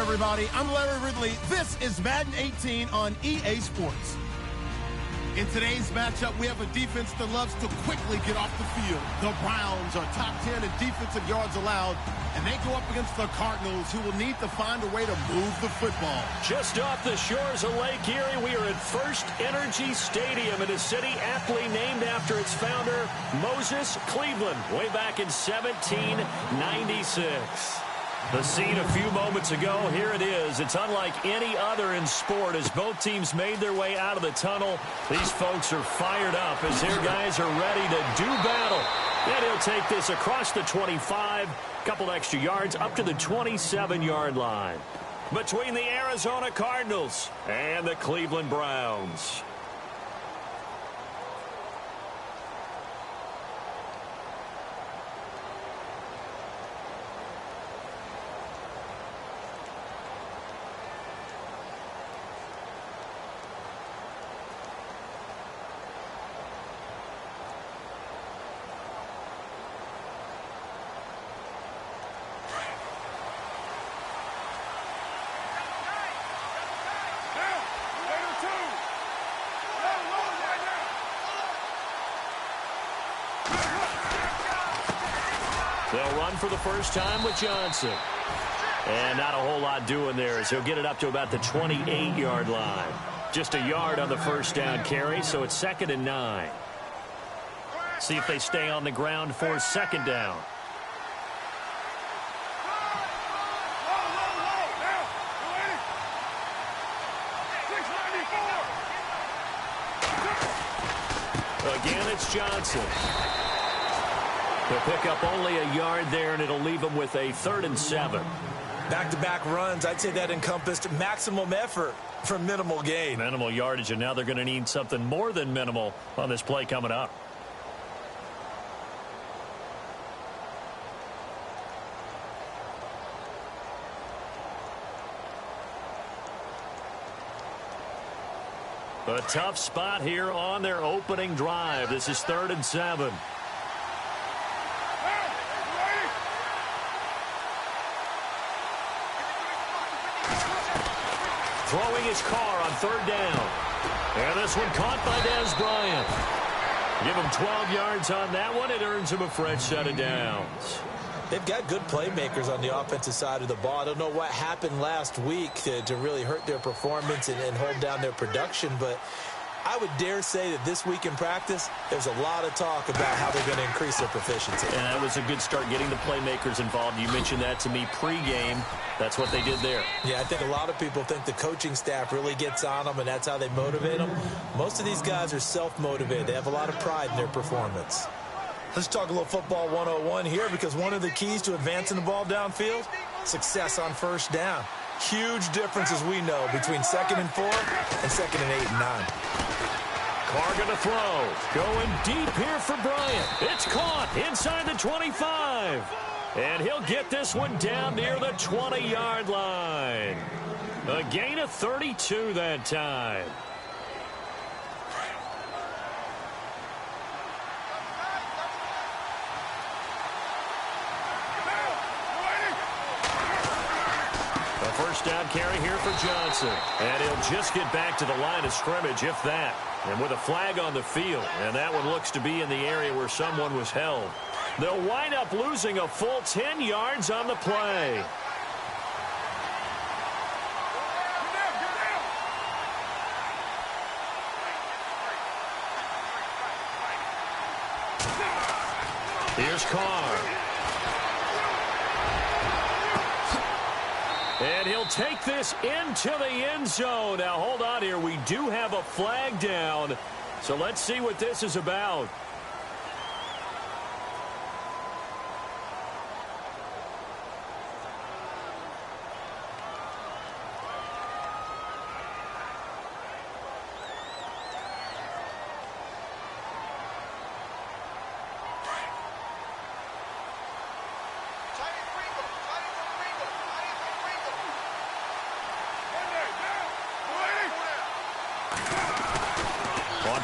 everybody. I'm Larry Ridley. This is Madden 18 on EA Sports. In today's matchup, we have a defense that loves to quickly get off the field. The Browns are top 10 in defensive yards allowed, and they go up against the Cardinals, who will need to find a way to move the football. Just off the shores of Lake Erie, we are at First Energy Stadium in a city aptly named after its founder, Moses Cleveland, way back in 1796. The scene a few moments ago, here it is. It's unlike any other in sport as both teams made their way out of the tunnel. These folks are fired up as their guys are ready to do battle. And he'll take this across the 25, couple extra yards up to the 27-yard line. Between the Arizona Cardinals and the Cleveland Browns. They'll run for the first time with Johnson. And not a whole lot doing there as he'll get it up to about the 28-yard line. Just a yard on the first down carry, so it's 2nd and 9. See if they stay on the ground for 2nd down. Again, it's Johnson. They'll pick up only a yard there, and it'll leave them with a 3rd and 7. Back-to-back runs, I'd say that encompassed maximum effort for minimal gain. Minimal yardage, and now they're going to need something more than minimal on this play coming up. A tough spot here on their opening drive. This is 3rd and 7. Throwing his car on 3rd down. And this one caught by Dez Bryant. Give him 12 yards on that one. It earns him a fresh set of downs. They've got good playmakers on the offensive side of the ball. I don't know what happened last week to really hurt their performance and hold down their production, but I would dare say that this week in practice, there's a lot of talk about how they're going to increase their proficiency. And that was a good start getting the playmakers involved. You mentioned that to me pregame. That's what they did there. Yeah, I think a lot of people think the coaching staff really gets on them, and that's how they motivate them. Most of these guys are self-motivated. They have a lot of pride in their performance. Let's talk a little football 101 here, because one of the keys to advancing the ball downfield, success on first down. Huge difference, as we know, between 2nd and 4 and 2nd and 8 and 9. Carr going to throw. Going deep here for Bryant. It's caught inside the 25. And he'll get this one down near the 20-yard line. A gain of 32 that time. A first down carry here for Johnson. And he'll just get back to the line of scrimmage, if that. And with a flag on the field, and that one looks to be in the area where someone was held. They'll wind up losing a full 10 yards on the play. Here's Carr. And he'll take this into the end zone. Now, hold on here. We do have a flag down. So let's see what this is about.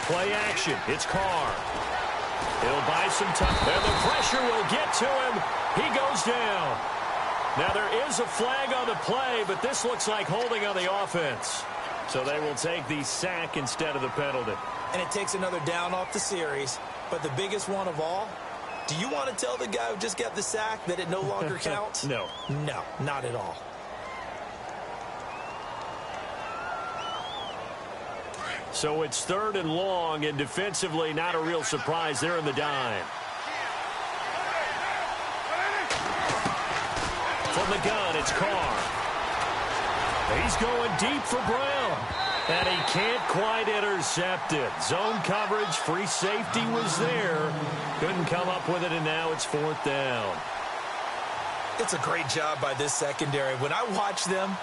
Play action. It's Carr. He'll buy some time. And the pressure will get to him. He goes down. Now, there is a flag on the play, but this looks like holding on the offense. So they will take the sack instead of the penalty. And it takes another down off the series. But the biggest one of all, do you want to tell the guy who just got the sack that it no longer counts? No. No, not at all. So it's 3rd and long, and defensively not a real surprise there in the dime. From the gun, it's Carr. He's going deep for Brown. And he can't quite intercept it. Zone coverage, free safety was there. Couldn't come up with it, and now it's 4th down. It's a great job by this secondary. When I watch them,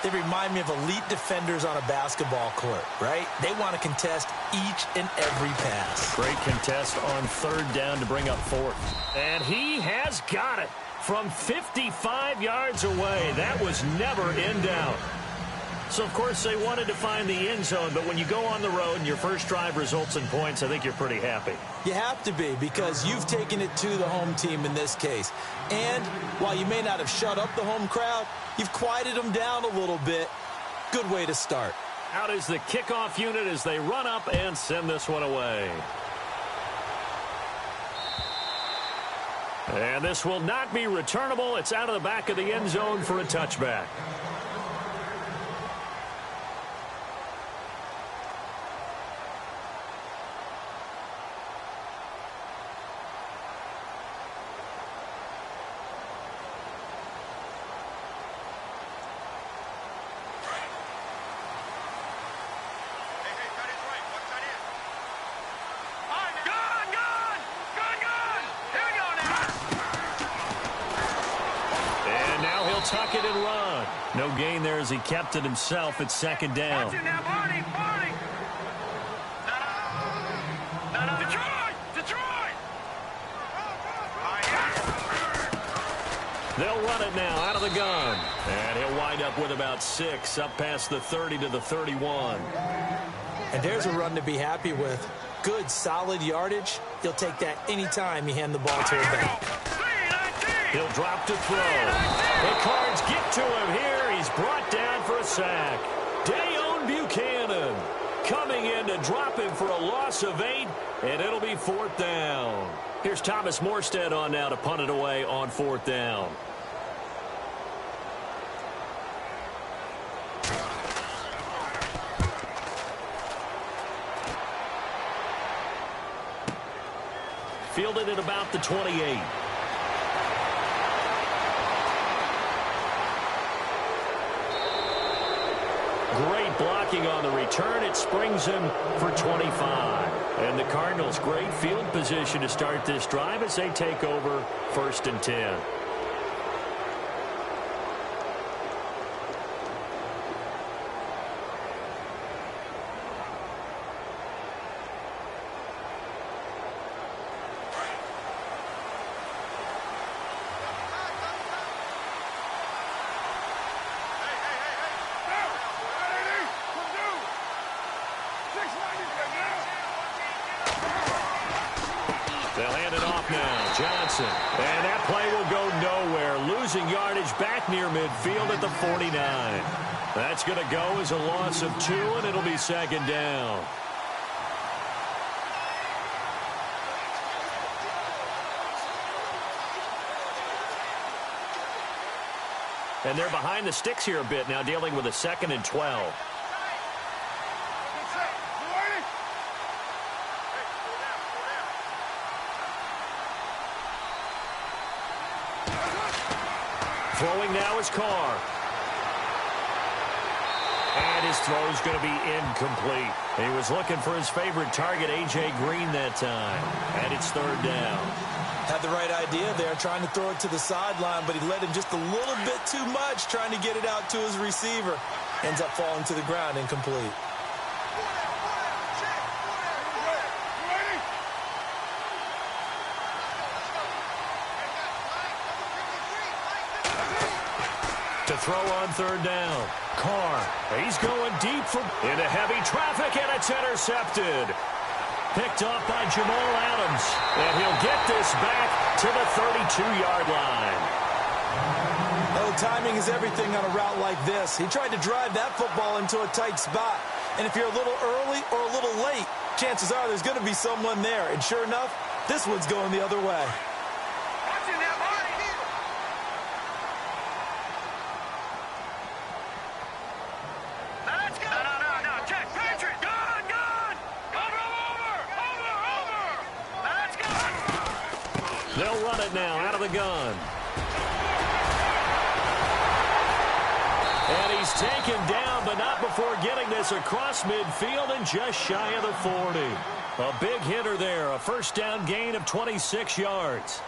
they remind me of elite defenders on a basketball court, right? They want to contest each and every pass. Great contest on 3rd down to bring up 4th. And he has got it from 55 yards away. That was never in doubt. So, of course, they wanted to find the end zone, but when you go on the road and your first drive results in points, I think you're pretty happy. You have to be, because you've taken it to the home team in this case. And while you may not have shut up the home crowd, you've quieted them down a little bit. Good way to start. Out is the kickoff unit as they run up and send this one away. And this will not be returnable. It's out of the back of the end zone for a touchback. Tuck it and run. No gain there as he kept it himself at 2nd down. Detroit! They'll run it now out of the gun. And he'll wind up with about 6 up past the 30 to the 31. And there's a run to be happy with. Good, solid yardage. He'll take that anytime you hand the ball to him back. He'll drop to throw. The Cards get to him here. He's brought down for a sack. Dayon Buchanan coming in to drop him for a loss of 8, and it'll be 4th down. Here's Thomas Morstead on now to punt it away on 4th down. Fielded at about the 28. Great blocking on the return. It springs him for 25. And the Cardinals, great field position to start this drive as they take over 1st and 10. They'll hand it off now. Johnson. And that play will go nowhere. Losing yardage back near midfield at the 49. That's going to go as a loss of 2, and it'll be 2nd down. And they're behind the sticks here a bit now, dealing with a 2nd and 12. Throwing now is Carr. And his throw's going to be incomplete. He was looking for his favorite target, A.J. Green, that time. And it's 3rd down. Had the right idea there, trying to throw it to the sideline, but he led him just a little bit too much, trying to get it out to his receiver. Ends up falling to the ground, incomplete. To throw on 3rd down. Carr. He's going deep into heavy traffic, and it's intercepted. Picked off by Jamal Adams. And he'll get this back to the 32-yard line. timing is everything on a route like this. He tried to drive that football into a tight spot. And if you're a little early or a little late, chances are there's going to be someone there. And sure enough, this one's going the other way. They'll run it now out of the gun. And he's taken down, but not before getting this across midfield and just shy of the 40. A big hitter there, a first down gain of 26 yards.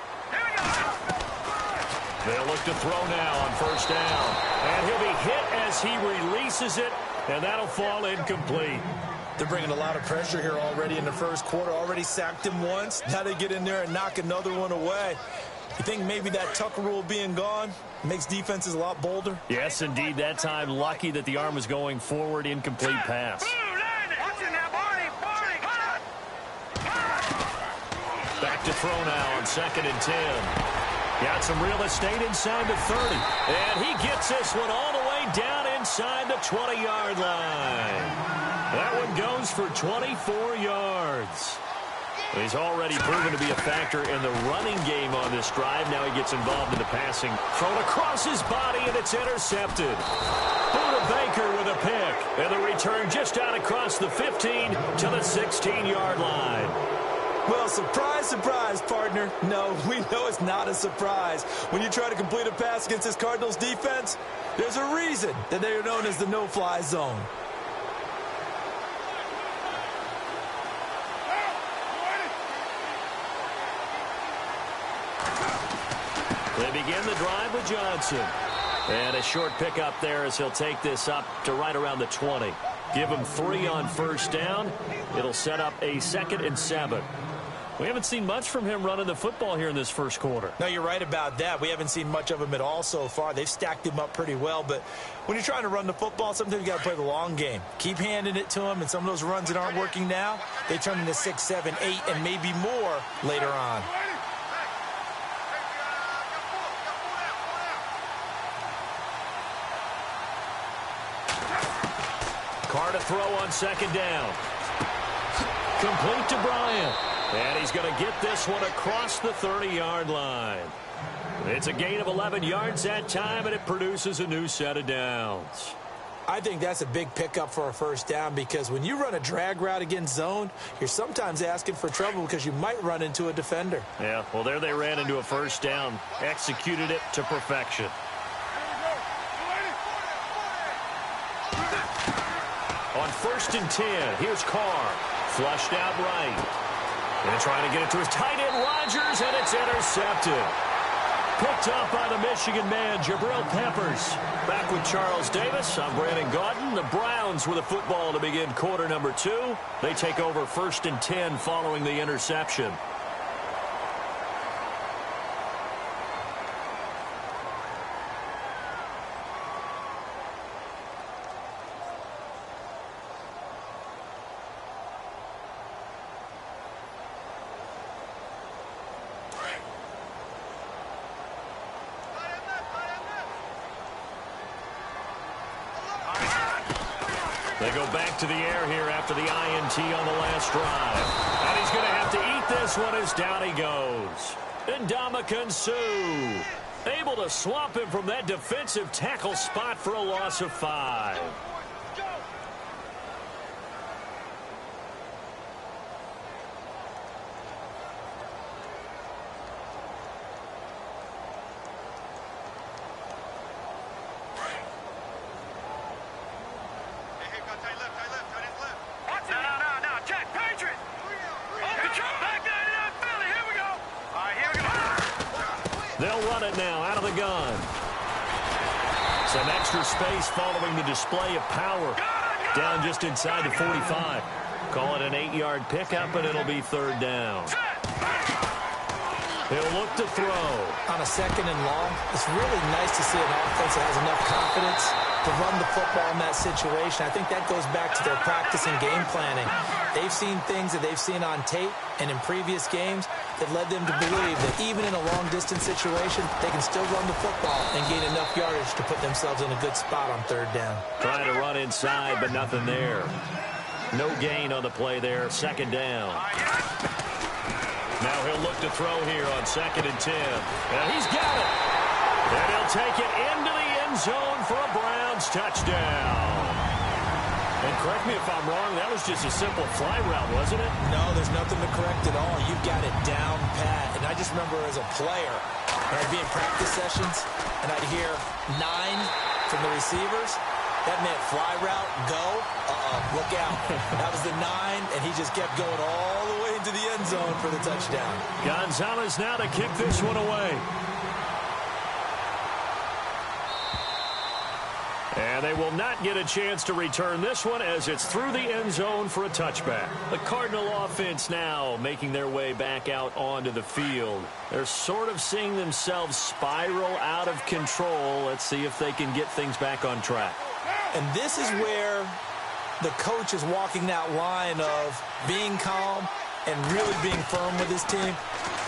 They'll look to throw now on first down. And he'll be hit as he releases it, and that'll fall incomplete. They're bringing a lot of pressure here already in the first quarter. Already sacked him once. Now they get in there and knock another one away. You think maybe that Tucker rule being gone makes defenses a lot bolder? Yes, indeed. That time, lucky that the arm was going forward, incomplete pass. Back to throw now on 2nd and 10. Got some real estate inside the 30. And he gets this one all the way down inside the 20-yard line. That one goes for 24 yards. He's already proven to be a factor in the running game on this drive. Now he gets involved in the passing. Thrown across his body, and it's intercepted. Buda Baker with a pick. And the return just out across the 15 to the 16-yard line. Well, surprise, surprise, partner. No, we know it's not a surprise. When you try to complete a pass against this Cardinals defense, there's a reason that they are known as the no-fly zone. They begin the drive with Johnson. And a short pickup there as he'll take this up to right around the 20. Give him 3 on first down. It'll set up a 2nd and 7. We haven't seen much from him running the football here in this first quarter. No, you're right about that. We haven't seen much of him at all so far. They've stacked him up pretty well. But when you're trying to run the football, sometimes you got to play the long game. Keep handing it to him, and some of those runs that aren't working now, they turn into 6, 7, 8, and maybe more later on. Carr to throw on 2nd down. Complete to Bryant. And he's going to get this one across the 30-yard line. It's a gain of 11 yards that time, and it produces a new set of downs. I think that's a big pickup for a first down because when you run a drag route against zone, you're sometimes asking for trouble because you might run into a defender. Yeah, well, there they ran into a first down. Executed it to perfection. On 1st and 10, here's Carr. Flushed out right. And trying to get it to his tight end, Rodgers, and it's intercepted. Picked up by the Michigan man, Jabril Peppers. Back with Charles Davis, I'm Brandon Gaudin. The Browns with a football to begin quarter number 2. They take over 1st and 10 following the interception. They go back to the air here after the INT on the last drive. And he's going to have to eat this one as down he goes. Ndamukong Suh able to swamp him from that defensive tackle spot for a loss of 5. They'll run it now out of the gun. Some extra space following the display of power. Down just inside the 45. Call it an 8-yard pickup, and it'll be 3rd down. He'll look to throw. On a 2nd and long, it's really nice to see an offense that has enough confidence to run the football in that situation. I think that goes back to their practice and game planning. They've seen things that they've seen on tape and in previous games that led them to believe that even in a long-distance situation, they can still run the football and gain enough yardage to put themselves in a good spot on 3rd down. Trying to run inside, but nothing there. No gain on the play there, 2nd down. Now he'll look to throw here on 2nd and 10. And he's got it. And he'll take it into the end zone for a Browns touchdown. And correct me if I'm wrong, that was just a simple fly route, wasn't it? No, there's nothing to correct at all. You've got it down pat. And I just remember as a player, I'd be in practice sessions, and I'd hear 9 from the receivers. That meant fly route, go, look out. That was the 9, and he just kept going all the way into the end zone for the touchdown. Gonzalez now to kick this one away. And they will not get a chance to return this one as it's through the end zone for a touchback. The Cardinal offense now making their way back out onto the field. They're sort of seeing themselves spiral out of control. Let's see if they can get things back on track. And this is where the coach is walking that line of being calm and really being firm with his team.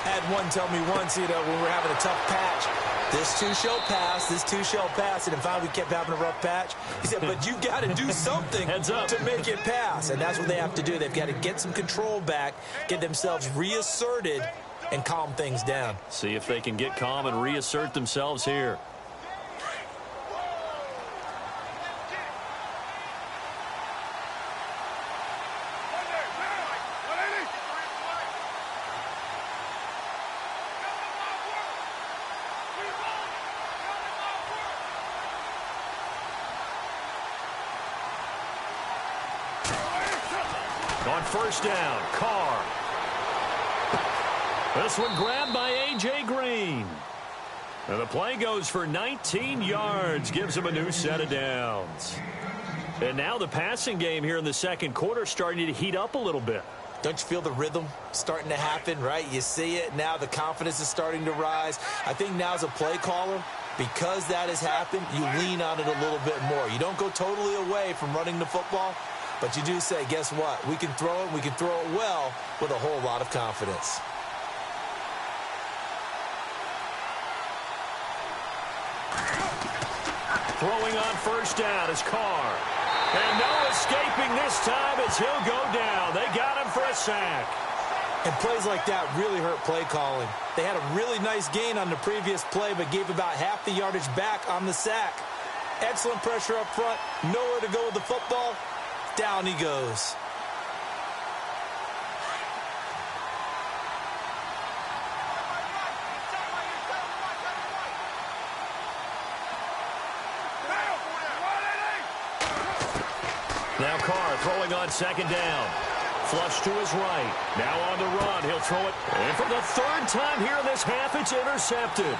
I had one tell me once, when we were having a tough patch, this too shall pass, this too shall pass. And finally we kept having a rough patch. He said, but you got to do something to make it pass. And that's what they have to do. They've got to get some control back, get themselves reasserted, and calm things down. See if they can get calm and reassert themselves here. On 1st down, Carr. This one grabbed by A.J. Green. And the play goes for 19 yards, gives him a new set of downs. And now the passing game here in the 2nd quarter starting to heat up a little bit. Don't you feel the rhythm starting to happen, right? You see it. Now the confidence is starting to rise. I think now as a play caller, because that has happened, you lean on it a little bit more. You don't go totally away from running the football, but you do say, guess what? We can throw it. We can throw it well with a whole lot of confidence. Throwing on 1st down is Carr. And no escaping this time as he'll go down. They got him for a sack. And plays like that really hurt play calling. They had a really nice gain on the previous play, but gave about half the yardage back on the sack. Excellent pressure up front. Nowhere to go with the football. Down he goes. Now Carr throwing on 2nd down. Flush to his right. Now on the run. He'll throw it. And for the 3rd time here in this half, it's intercepted.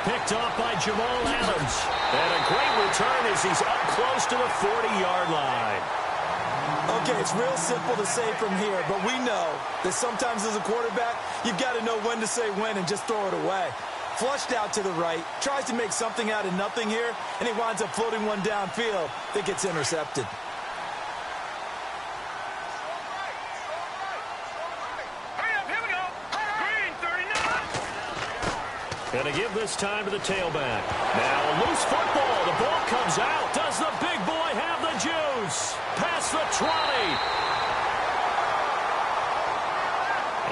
Picked off by Jamal Adams. And a great return as he's up close to the 40-yard line. Okay, it's real simple to say from here, but we know that sometimes as a quarterback, you've got to know when to say when and just throw it away. Flushed out to the right, tries to make something out of nothing here, and he winds up floating one downfield that gets intercepted. And to give this time to the tailback. Now a loose football. The ball comes out. Does the big boy have the juice? Past the 20.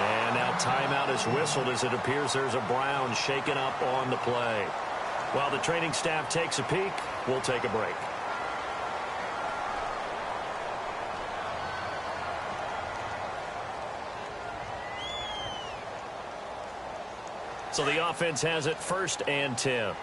And now timeout is whistled as it appears there's a Brown shaken up on the play. While the training staff takes a peek, we'll take a break. So the offense has it 1st and 10.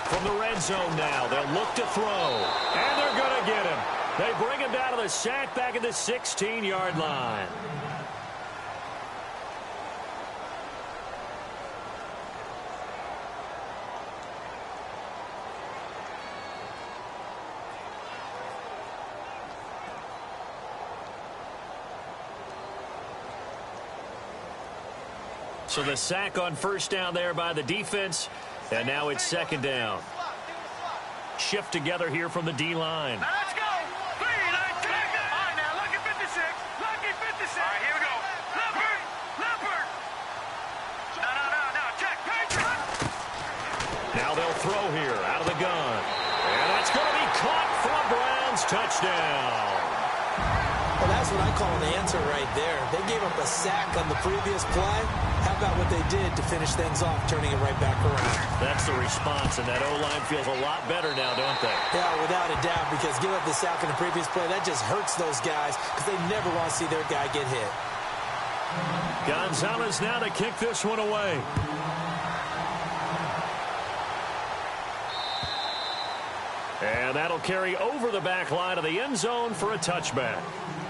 From the red zone now, they'll look to throw. And they're going to get him. They bring him down to the sack back at the 16-yard line. So the sack on first down there by the defense, and now it's second down. Shift together here from the D-line. Let's go. 3, 9, 10. All right, now, lucky 56. Lucky 56. All right, here we go. Leopard. Leopard. No. Check. Patriot. Now they'll throw here out of the gun. And that's going to be caught for a Browns touchdown. Well, that's what I call an answer right there. They gave up a sack on the previous play. How about what they did to finish things off, turning it right back around? That's the response, and that O-line feels a lot better now, don't they? Yeah, without a doubt, because give up the sack on the previous play, that just hurts those guys because they never want to see their guy get hit. Gonzalez now to kick this one away. And that'll carry over the back line of the end zone for a touchback.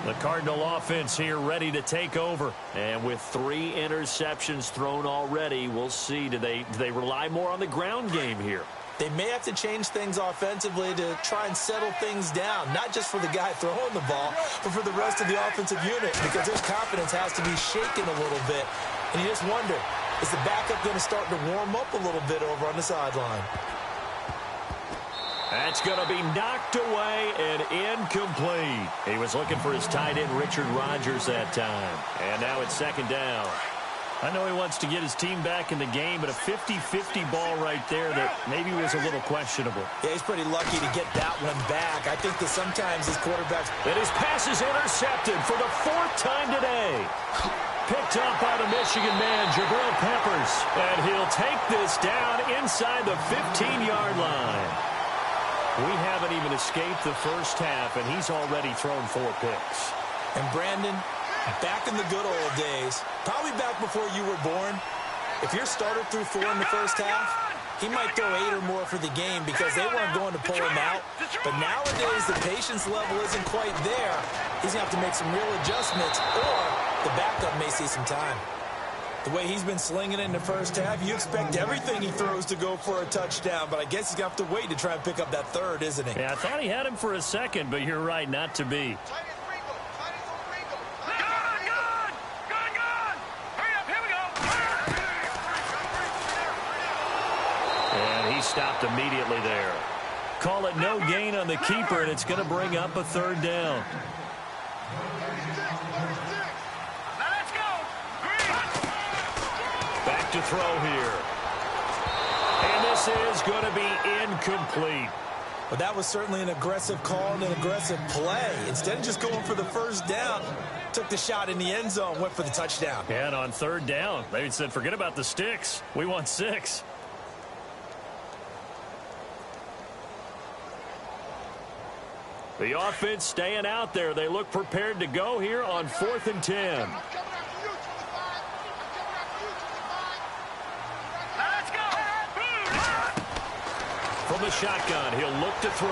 The Cardinal offense here ready to take over. And with 3 interceptions thrown already, we'll see. Do they rely more on the ground game here? They may have to change things offensively to try and settle things down, not just for the guy throwing the ball, but for the rest of the offensive unit, because their confidence has to be shaken a little bit. And you just wonder, is the backup going to start to warm up a little bit over on the sideline? That's going to be knocked away and incomplete. He was looking for his tight end, Richard Rodgers, that time. And now it's second down. I know he wants to get his team back in the game, but a 50-50 ball right there that maybe was a little questionable. Yeah, he's pretty lucky to get that one back. I think that sometimes his quarterbacks... And his pass is intercepted for the 4th time today. Picked up by the Michigan man, Jabril Peppers. And he'll take this down inside the 15-yard line. We haven't even escaped the first half, and he's already thrown 4 picks. And Brandon, back in the good old days, probably back before you were born, if your starter threw 4 in the first half, he might throw 8 or more for the game because they weren't going to pull him out. But nowadays, the patience level isn't quite there. He's going to have to make some real adjustments, or the backup may see some time. The way he's been slinging it in the first half, you expect everything he throws to go for a touchdown, but I guess he's going to have to wait to try and pick up that third, isn't he? Yeah, I thought he had him for a second, but you're right, not to be. Gone! Hurry up, here we go! And he stopped immediately there. Call it no gain on the keeper, and it's going to bring up a 3rd down. Back to throw here. And this is going to be incomplete. But that was certainly an aggressive call and an aggressive play. Instead of just going for the first down, took the shot in the end zone, went for the touchdown. And on 3rd down, they said, forget about the sticks. We want 6. The offense staying out there. They look prepared to go here on 4th and 10. From the shotgun, he'll look to throw.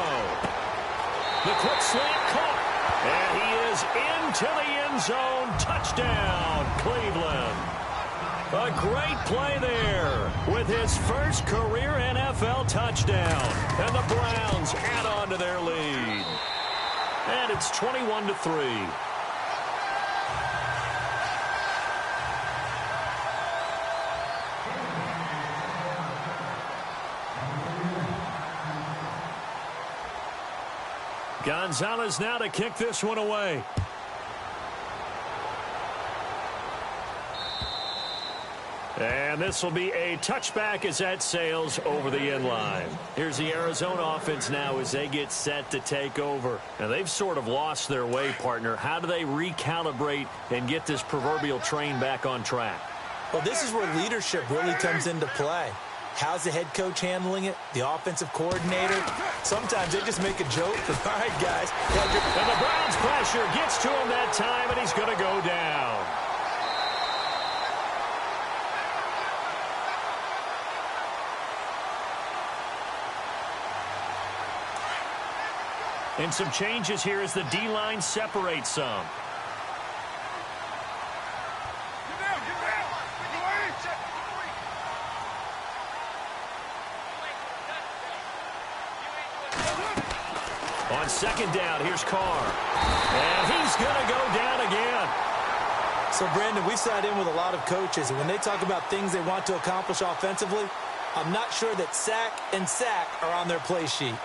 The quick slant caught. And he is into the end zone. Touchdown, Cleveland. A great play there with his first career NFL touchdown. And the Browns add on to their lead. And it's 21-3. Gonzalez now to kick this one away. And this will be a touchback as that sails over the end line. Here's the Arizona offense now as they get set to take over. Now, they've sort of lost their way, partner. How do they recalibrate and get this proverbial train back on track? Well, this is where leadership really comes into play. How's the head coach handling it? The offensive coordinator? Sometimes they just make a joke. All right, guys. And the Browns pressure gets to him that time, and he's going to go down. And some changes here as the D-line separates some. On 2nd down, here's Carr. And he's going to go down again. So, Brandon, we've sat in with a lot of coaches, and when they talk about things they want to accomplish offensively, I'm not sure that sack and sack are on their play sheet.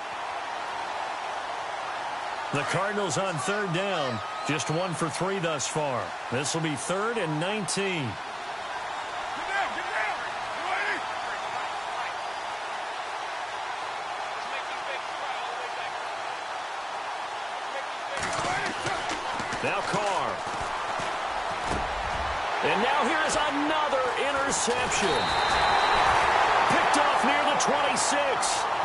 The Cardinals on third down. Just 1 for 3 thus far. This will be 3rd and 19. Now Carr. And now here is another interception. Picked off near the 26.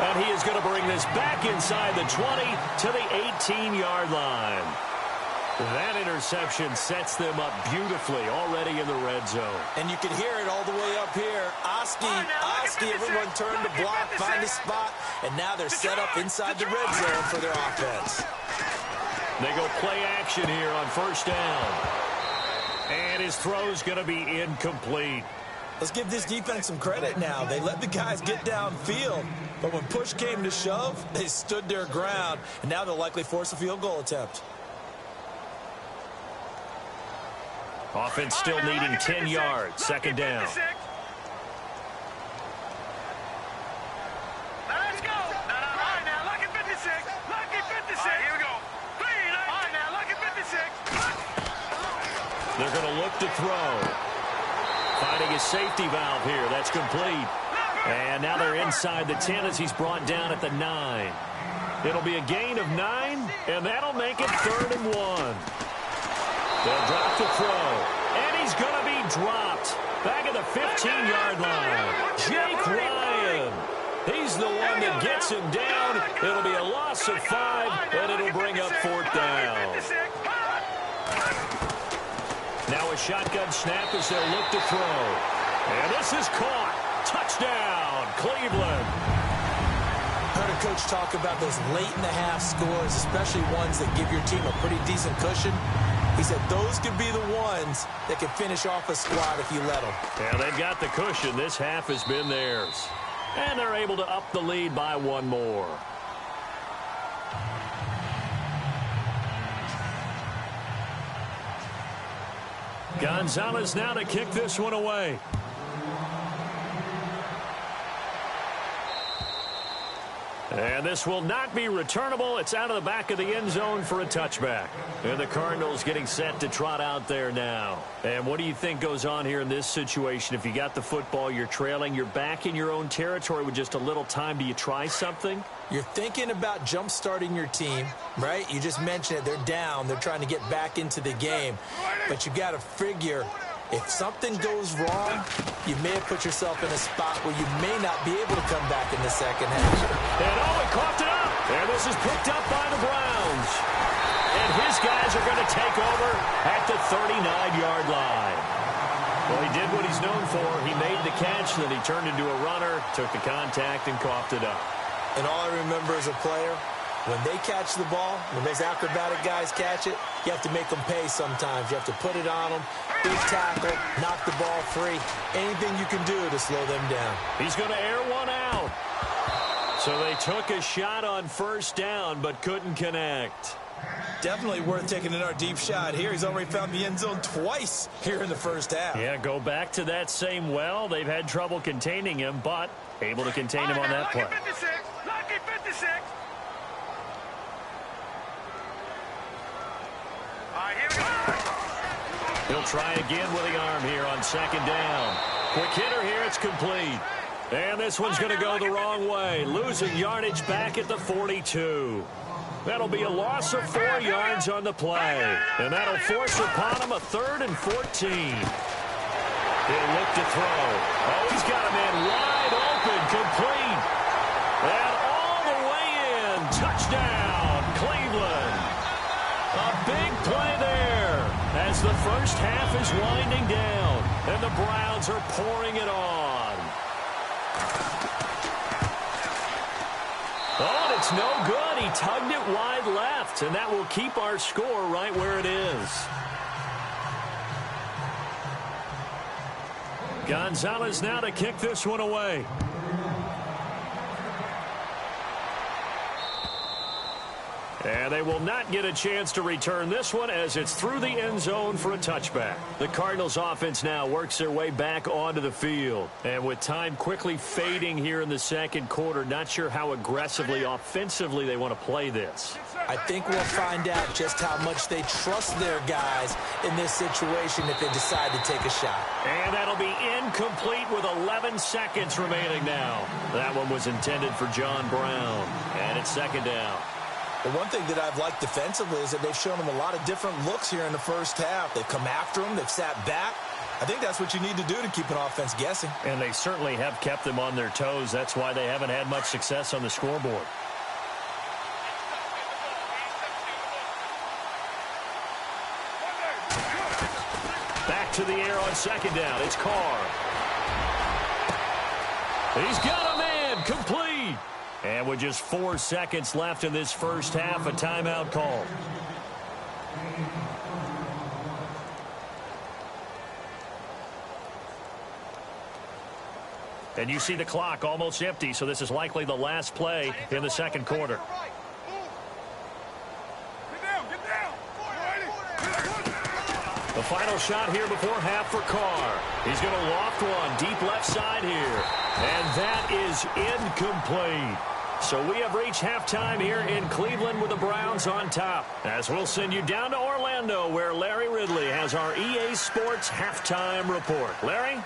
And he is going to bring this back inside the 20 to the 18-yard line. That interception sets them up beautifully already in the red zone. And you can hear it all the way up here. Oski, everyone turned to block, find a spot, and now they're set up inside the red zone for their offense. They go play action here on first down. And his throw's going to be incomplete. Let's give this defense some credit now. They let the guys get downfield, but when push came to shove, they stood their ground, and now they'll likely force a field goal attempt. Offense still needing 10 yards. Second down. Let's go. No. All right, now, lucky 56. Lucky 56. All right, here we go. Clean. All right, now, lucky 56. They're going to look to throw. Finding his safety valve here. That's complete. And now they're inside the 10 as he's brought down at the 9. It'll be a gain of 9, and that'll make it 3rd and 1. They'll drop the throw. And he's going to be dropped. Back at the 15-yard line. Jake Ryan. He's the one that gets him down. It'll be a loss of 5, and it'll bring up 4th down. Now a shotgun snap as they'll look to throw. And this is caught. Touchdown, Cleveland. Heard a coach talk about those late-in-the-half scores, especially ones that give your team a pretty decent cushion. He said those could be the ones that can finish off a squad if you let them. Yeah, they've got the cushion. This half has been theirs. And they're able to up the lead by 1 more. Gonzalez now to kick this one away. And this will not be returnable. It's out of the back of the end zone for a touchback. And the Cardinals getting set to trot out there now. And what do you think goes on here in this situation? If you got the football, you're trailing, you're back in your own territory with just a little time. Do you try something? You're thinking about jump-starting your team, right? You just mentioned it. They're down. They're trying to get back into the game. But you got to figure, if something goes wrong, you may have put yourself in a spot where you may not be able to come back in the second half. And he coughed it up. And this is picked up by the Browns. And his guys are going to take over at the 39-yard line. Well, he did what he's known for. He made the catch, then he turned into a runner, took the contact, and coughed it up. And all I remember as a player, when they catch the ball, when those acrobatic guys catch it, you have to make them pay sometimes. You have to put it on them, big tackle, knock the ball free. Anything you can do to slow them down. He's going to air one out. So they took a shot on first down, but couldn't connect. Definitely worth taking another deep shot here. He's already found the end zone twice here in the first half. Yeah, go back to that same well. They've had trouble containing him, but able to contain him on that play. Lucky 56. Lucky 56. All right, here we go. He'll try again with the arm here on second down. Quick hitter here, it's complete. And this one's going to go the wrong way. Losing yardage back at the 42. That'll be a loss of 4 yards on the play. And that'll force upon him a 3rd and 14. He'll look to throw. Oh, he's got a man wide open, complete. And all the way in. Touchdown, Cleveland. A big play there as the first half is winding down. And the Browns are pouring it on. Oh, and it's no good. He tugged it wide left, and that will keep our score right where it is. Gonzalez now to kick this one And they will not get a chance to return this one as it's through the end zone for a touchback. The Cardinals offense now works their way back onto the field. And with time quickly fading here in the second quarter, not sure how aggressively, offensively they want to play this. I think we'll find out just how much they trust their guys in this situation if they decide to take a shot. And that'll be incomplete with 11 seconds remaining now. That one was intended for John Brown. And it's second down. The one thing that I've liked defensively is that they've shown them a lot of different looks here in the first half. They've come after them. They've sat back. I think that's what you need to do to keep an offense guessing. And they certainly have kept them on their toes. That's why they haven't had much success on the scoreboard. Back to the air on second down. It's Carr. He's got a man. Complete. And with just 4 seconds left in this first half, a timeout call. And you see the clock almost empty, so this is likely the last play in the second quarter. The final shot here before half for Carr. He's going to loft one deep left side here. And that is incomplete. So we have reached halftime here in Cleveland with the Browns on top. As we'll send you down to Orlando where Larry Ridley has our EA Sports halftime report. Larry?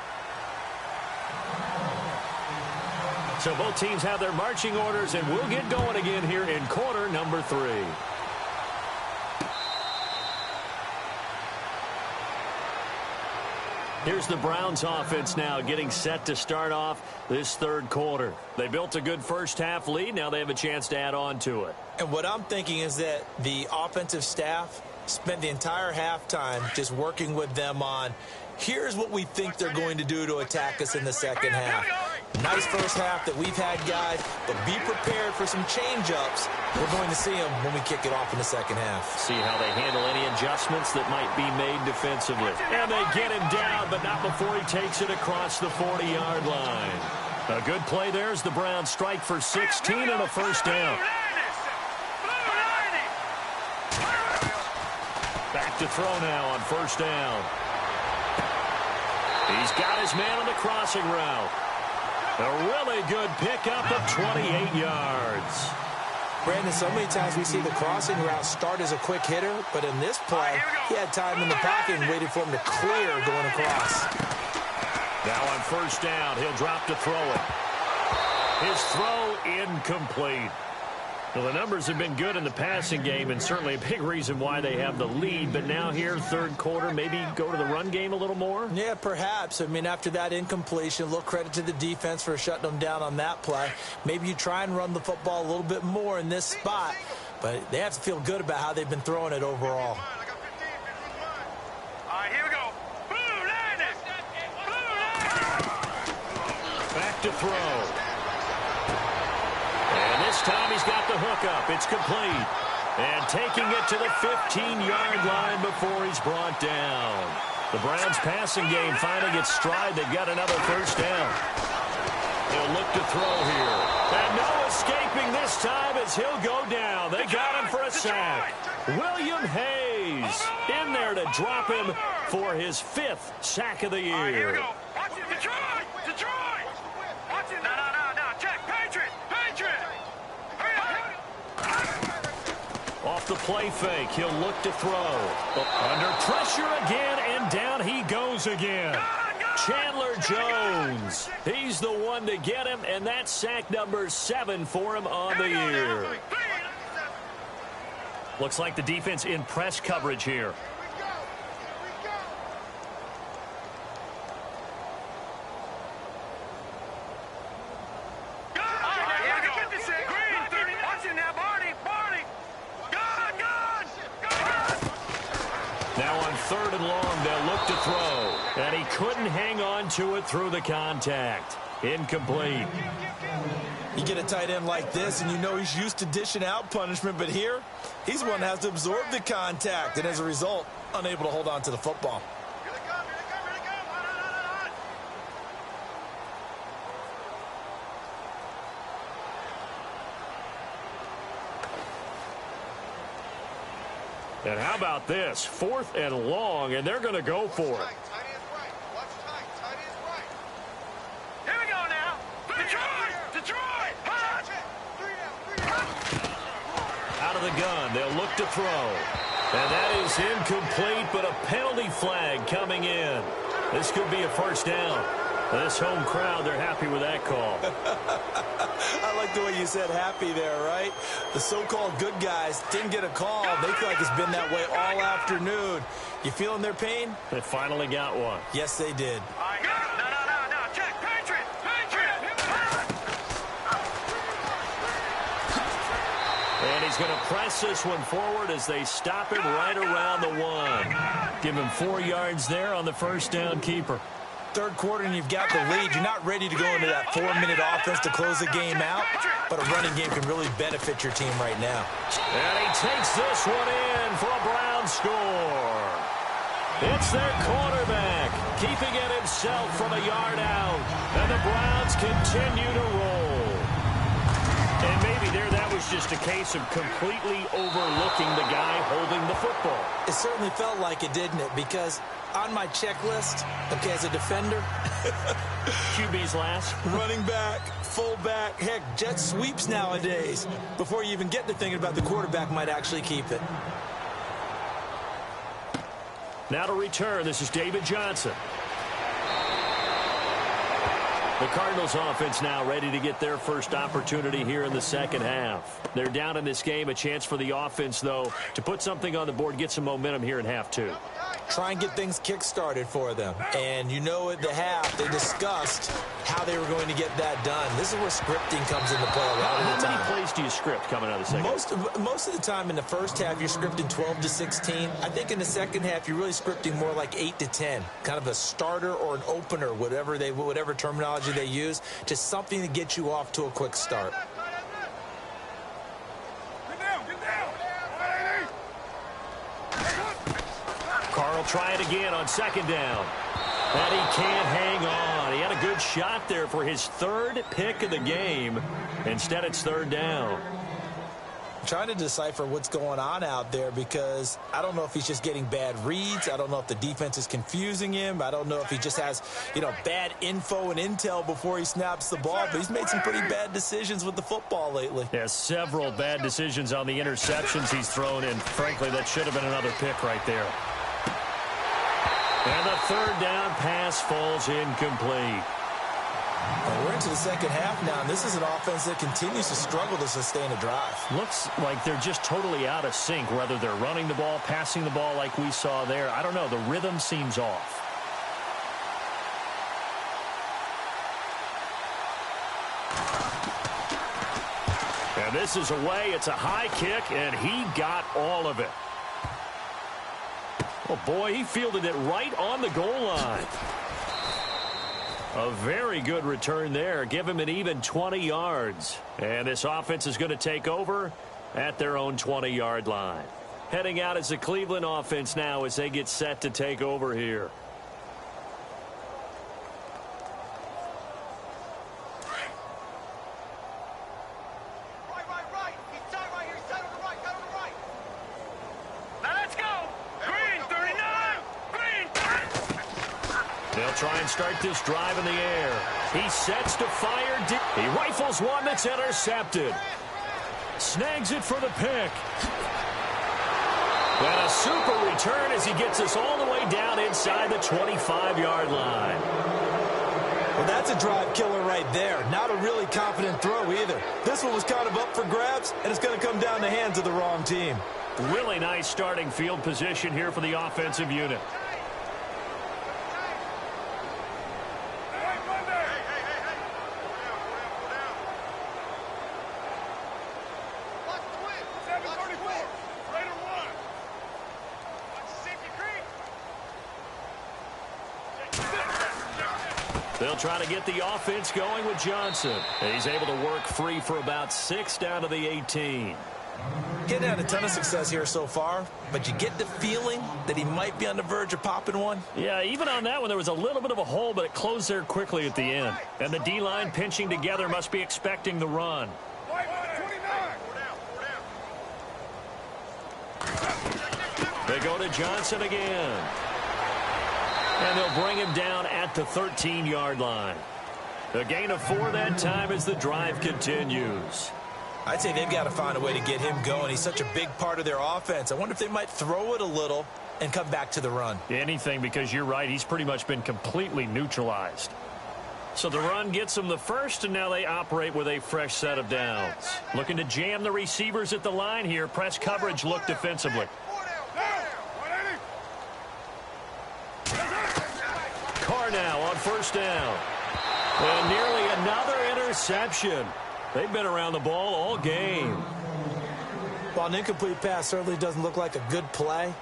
So both teams have their marching orders, and we'll get going again here in quarter number 3. Here's the Browns offense now getting set to start off this third quarter. They built a good first half lead. Now they have a chance to add on to it. And what I'm thinking is that the offensive staff spent the entire halftime just working with them on, here's what we think they're going to do to attack us in the second half. Nice first half that we've had, guys, but be prepared for some change-ups. We're going to see them when we kick it off in the second half. See how they handle any adjustments that might be made defensively. And they get him down, but not before he takes it across the 40-yard line. A good play there as the Browns strike for 16 and a first down. Back to throw now on first down. He's got his man on the crossing route. A really good pickup of 28 yards. Brandon, so many times we see the crossing route start as a quick hitter, but in this play, he had time in the pocket and waited for him to clear going across. Now on first down, he'll drop to throw it. His throw incomplete. Well, the numbers have been good in the passing game, and certainly a big reason why they have the lead. But now here, third quarter, maybe go to the run game a little more? Yeah, perhaps. I mean, after that incompletion, a little credit to the defense for shutting them down on that play. Maybe you try and run the football a little bit more in this spot. But they have to feel good about how they've been throwing it overall. All right, here we go. Blue line it. Blue line it. Back to throw. And this time he's got the hookup. It's complete. And taking it to the 15-yard line before he's brought down. The Browns passing game finally gets stride. They've got another first down. He'll look to throw here. And no escaping this time as he'll go down. They got him for a sack. William Hayes in there to drop him for his 5th sack of the year. All right, here we go. Watch it, Detroit! Detroit! Watch it. No. Check. Patriot! Hurry up! Off the play fake, he'll look to throw. Under pressure again, and down he goes again. Chandler Jones. He's the one to get him, and that's sack number 7 for him on the year. Looks like the defense in press coverage here. Now on third and long, they'll look to throw. And he couldn't hang on to it through the contact. Incomplete. You get a tight end like this, and you know he's used to dishing out punishment, but here, he's one that has to absorb the contact, and as a result, unable to hold on to the football. And how about this? 4th and long, and they're going to go for it. Here we go now. Detroit! Out of the gun, they'll look to throw. And that is incomplete, but a penalty flag coming in. This could be a first down. This home crowd, they're happy with that call. I like the way you said happy there, right? The so-called good guys didn't get a call. They feel like it's been that way all afternoon. You feeling their pain? They finally got one. Yes, they did. No. Check. Patriot. And he's going to press this one forward as they stop him right around the 1. Give him 4 yards there on the first down keeper. Third quarter and you've got the lead. You're not ready to go into that 4-minute offense to close the game out, but a running game can really benefit your team right now. And he takes this one in for a Brown score. It's their quarterback, keeping it himself from a yard out. And the Browns continue to roll. And maybe that was just a case of completely overlooking the guy holding the football. It certainly felt like it, didn't it? Because on my checklist, okay, as a defender, QB's last. running back, fullback, heck, jet sweeps nowadays. Before you even get to thinking about the quarterback might actually keep it. Now to return, this is David Johnson. The Cardinals offense now ready to get their first opportunity here in the second half. They're down in this game. A chance for the offense, though, to put something on the board, get some momentum here in half 2. Try and get things kick-started for them. And you know at the half, they discussed how they were going to get that done. This is where scripting comes into play a lot of the time. How many plays do you script coming out of the second? Most of the time in the first half, you're scripting 12 to 16. I think in the second half, you're really scripting more like 8 to 10. Kind of a starter or an opener, whatever terminology they use, just something to get you off to a quick start. Carl try it again on second down. And he can't hang on. He had a good shot there for his 3rd pick of the game. Instead, it's 3rd down. I'm trying to decipher what's going on out there because I don't know if he's just getting bad reads. I don't know if the defense is confusing him. I don't know if he just has, bad info and intel before he snaps the ball. But he's made some pretty bad decisions with the football lately. Yeah, several bad decisions on the interceptions he's thrown in. Frankly, that should have been another pick right there. And the 3rd down pass falls incomplete. Well, we're into the second half now, and this is an offense that continues to struggle to sustain a drive. Looks like they're just totally out of sync, whether they're running the ball, passing the ball like we saw there. I don't know. The rhythm seems off. And this is away. It's a high kick, and he got all of it. Oh, boy, he fielded it right on the goal line. A very good return there. Give him an even 20 yards. And this offense is going to take over at their own 20-yard line. Heading out as the Cleveland offense now as they get set to take over here. They'll try and start this drive in the air. He sets to fire. He rifles one that's intercepted. Snags it for the pick. And a super return as he gets us all the way down inside the 25-yard line. Well, that's a drive killer right there. Not a really confident throw either. This one was kind of up for grabs, and it's going to come down the hands of the wrong team. Really nice starting field position here for the offensive unit. They'll try to get the offense going with Johnson. And he's able to work free for about 6 down to the 18. Getting had a ton of success here so far, but you get the feeling that he might be on the verge of popping one. Yeah, even on that one, there was a little bit of a hole, but it closed there quickly at the end. And the D-line pinching together must be expecting the run. They go to Johnson again. And they'll bring him down at the 13-yard line. A gain of 4 that time as the drive continues. I'd say they've got to find a way to get him going. He's such a big part of their offense. I wonder if they might throw it a little and come back to the run. Anything, because you're right. He's pretty much been completely neutralized. So the run gets them the first, and now they operate with a fresh set of downs. Looking to jam the receivers at the line here. Press coverage look defensively. Carr now on first down. And nearly another interception. They've been around the ball all game. While an incomplete pass certainly doesn't look like a good play,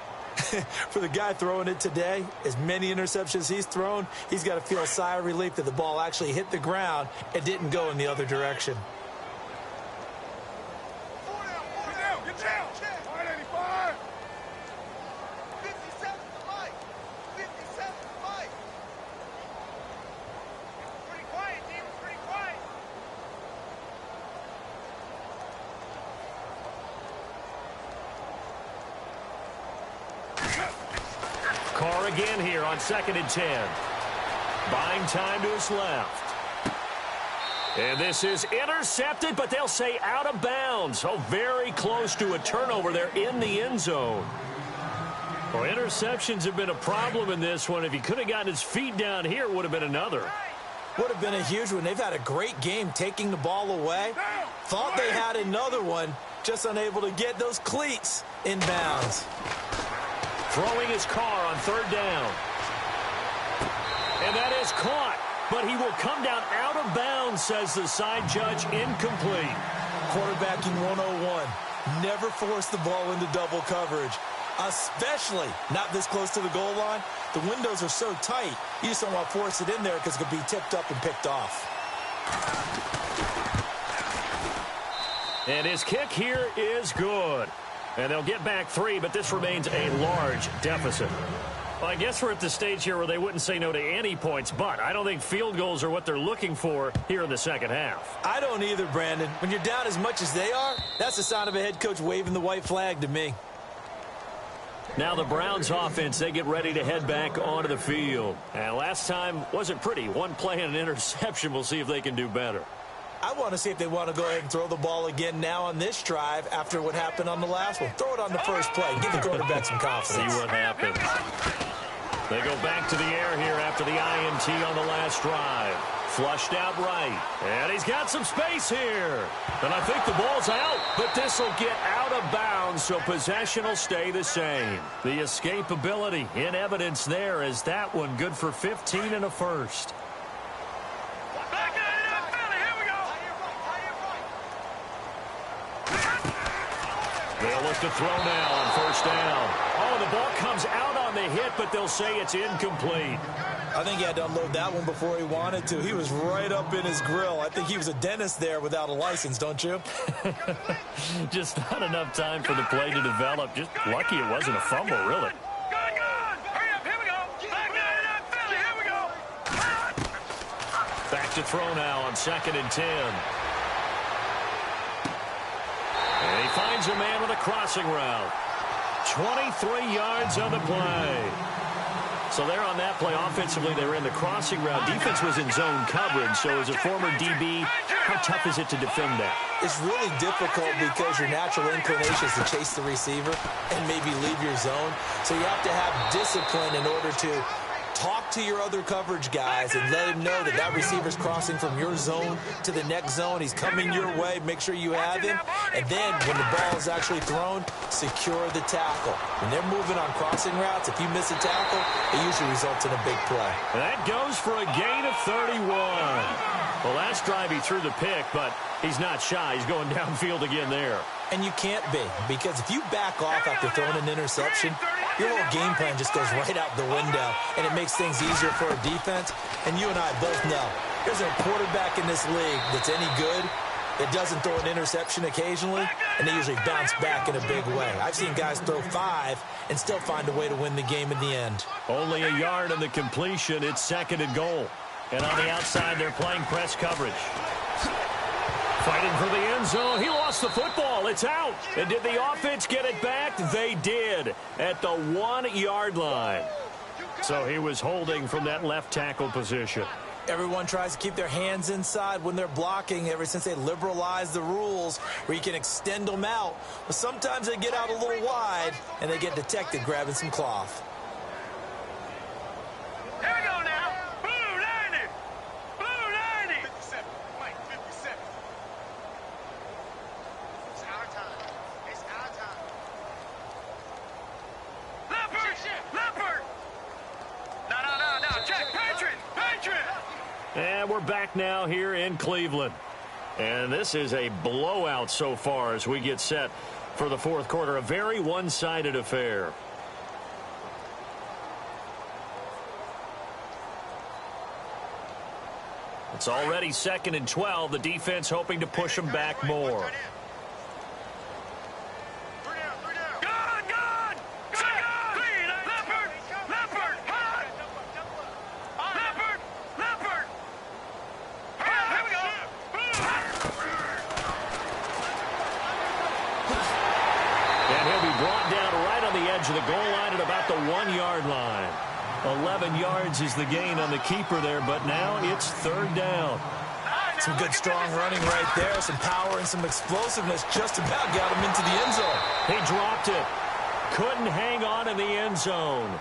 for the guy throwing it today, as many interceptions he's thrown, he's got to feel a sigh of relief that the ball actually hit the ground and didn't go in the other direction. Get down. 185. 57 to Mike. 57 to Mike. Pretty quiet, team. Pretty quiet. Carr again here on 2nd and 10. Buying time to his left. And this is intercepted, but they'll say out of bounds. Oh, very close to a turnover there in the end zone. Well, interceptions have been a problem in this one. If he could have gotten his feet down here, it would have been another. Would have been a huge one. They've had a great game taking the ball away. Thought they had another one, just unable to get those cleats in bounds. Throwing his Carr on 3rd down. And that is caught. But he will come down out of bounds, says the side judge. Incomplete. Quarterbacking 101. Never force the ball into double coverage, especially not this close to the goal line. The windows are so tight, you just don't want to force it in there because it could be tipped up and picked off. And his kick here is good. And they'll get back 3, but this remains a large deficit. Well, I guess we're at the stage here where they wouldn't say no to any points, but I don't think field goals are what they're looking for here in the second half. I don't either, Brandon. When you're down as much as they are, that's the sign of a head coach waving the white flag to me. Now the Browns offense, they get ready to head back onto the field. And last time wasn't pretty. One play and an interception. We'll see if they can do better. I want to see if they want to go ahead and throw the ball again now on this drive after what happened on the last one. Throw it on the first play. Give the quarterback some confidence. See what happens. They go back to the air here after the INT on the last drive. Flushed out right. And he's got some space here. And I think the ball's out, but this will get out of bounds, so possession will stay the same. The escapability in evidence there as that one good for 15 and a first. They'll look to throw now on first down. Oh, the ball comes out on the hit, but they'll say it's incomplete. I think he had to unload that one before he wanted to. He was right up in his grill. I think he was a dentist there without a license, don't you? Just not enough time for the play to develop. Just lucky it wasn't a fumble, really. Hurry up, here we go. Here we go. Back to throw now on 2nd and 10. And he finds a man with a crossing route. 23 yards on the play. So there on that play, offensively, they were in the crossing route. Defense was in zone coverage, so as a former DB, how tough is it to defend that? It's really difficult because your natural inclination is to chase the receiver and maybe leave your zone. So you have to have discipline in order to talk to your other coverage guys and let him know that that receiver's crossing from your zone to the next zone. He's coming your way. Make sure you have him. And then when the ball is actually thrown, secure the tackle. When they're moving on crossing routes, if you miss a tackle, it usually results in a big play. That goes for a gain of 31. The last drive he threw the pick, but he's not shy. He's going downfield again there. And you can't be, because if you back off after throwing an interception, your whole game plan just goes right out the window, and it makes things easier for a defense. And you and I both know there's a quarterback in this league that's any good that doesn't throw an interception occasionally, and they usually bounce back in a big way. I've seen guys throw 5 and still find a way to win the game in the end. Only a yard in the completion. It's 2nd and goal. And on the outside, they're playing press coverage. Fighting for the end zone. He lost the football. It's out. And did the offense get it back? They did at the 1-yard line. So he was holding from that left tackle position. Everyone tries to keep their hands inside when they're blocking ever since they liberalized the rules where you can extend them out. But sometimes they get out a little wide and they get detected grabbing some cloth. Here we go now. Blue 90. Blue 90. 57. Mike, 57. It's our time. It's our time. Leopard. Leopard. No. Check. Patriot. Patriot. And we're back now here in Cleveland. And this is a blowout so far as we get set for the fourth quarter. A very one-sided affair. It's already 2nd and 12. The defense hoping to push them back more. To the goal line at about the 1-yard line. 11 yards is the gain on the keeper there, but now it's 3rd down. Some good strong running right there, some power and some explosiveness just about got him into the end zone. He dropped it. Couldn't hang on in the end zone.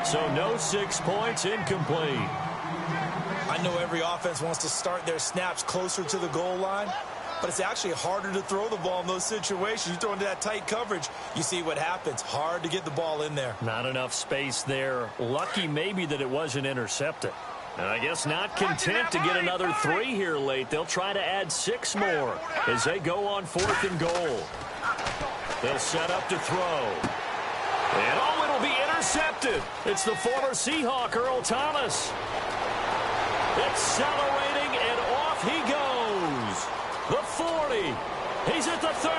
So no 6 points, incomplete. I know every offense wants to start their snaps closer to the goal line, but it's actually harder to throw the ball in those situations. You throw into that tight coverage, you see what happens. Hard to get the ball in there. Not enough space there. Lucky maybe that it wasn't intercepted. And I guess not content to get another 3 here late. They'll try to add 6 more as they go on 4th and goal. They'll set up to throw. And it'll be intercepted. It's the former Seahawk, Earl Thomas. Accelerating, and off he goes. The 40. He's at the 30.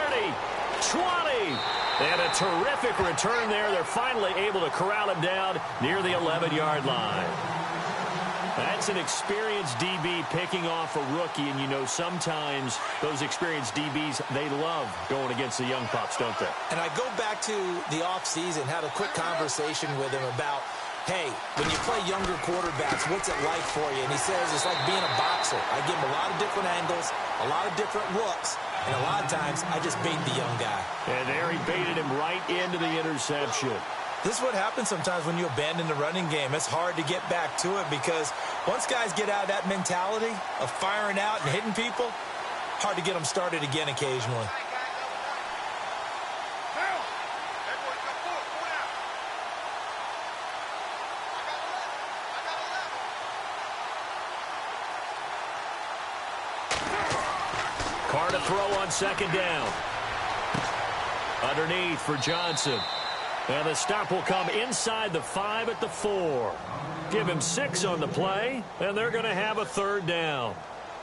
20. And a terrific return there. They're finally able to corral him down near the 11-yard line. That's an experienced DB picking off a rookie, and you know sometimes those experienced DBs, they love going against the young pups, don't they? And I go back to the offseason, had a quick conversation with him about, hey, when you play younger quarterbacks, what's it like for you? And he says it's like being a boxer. I give him a lot of different angles, a lot of different looks, and a lot of times I just bait the young guy. And there he baited him right into the interception. This is what happens sometimes when you abandon the running game. It's hard to get back to it because once guys get out of that mentality of firing out and hitting people, hard to get them started again occasionally. Carr to throw on 2nd down. Underneath for Johnson. And the stop will come inside the 5 at the 4. Give him 6 on the play, and they're going to have a 3rd down.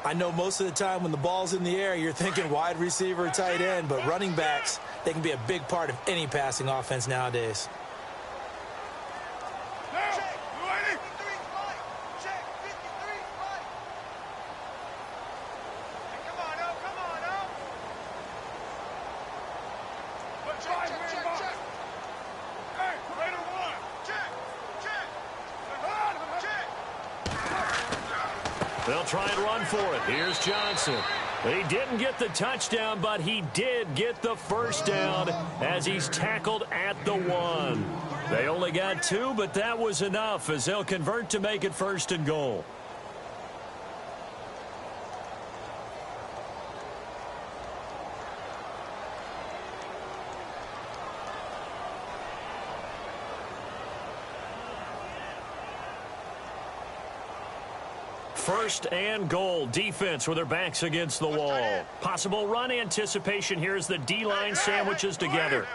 I know most of the time when the ball's in the air, you're thinking wide receiver, tight end, but running backs, they can be a big part of any passing offense nowadays. They'll try and run for it. Here's Johnson. He didn't get the touchdown, but he did get the 1st down as he's tackled at the 1. They only got 2, but that was enough as they'll convert to make it 1st and goal. First and goal. Defense with their backs against the wall. Possible run anticipation here as the D-line sandwiches together.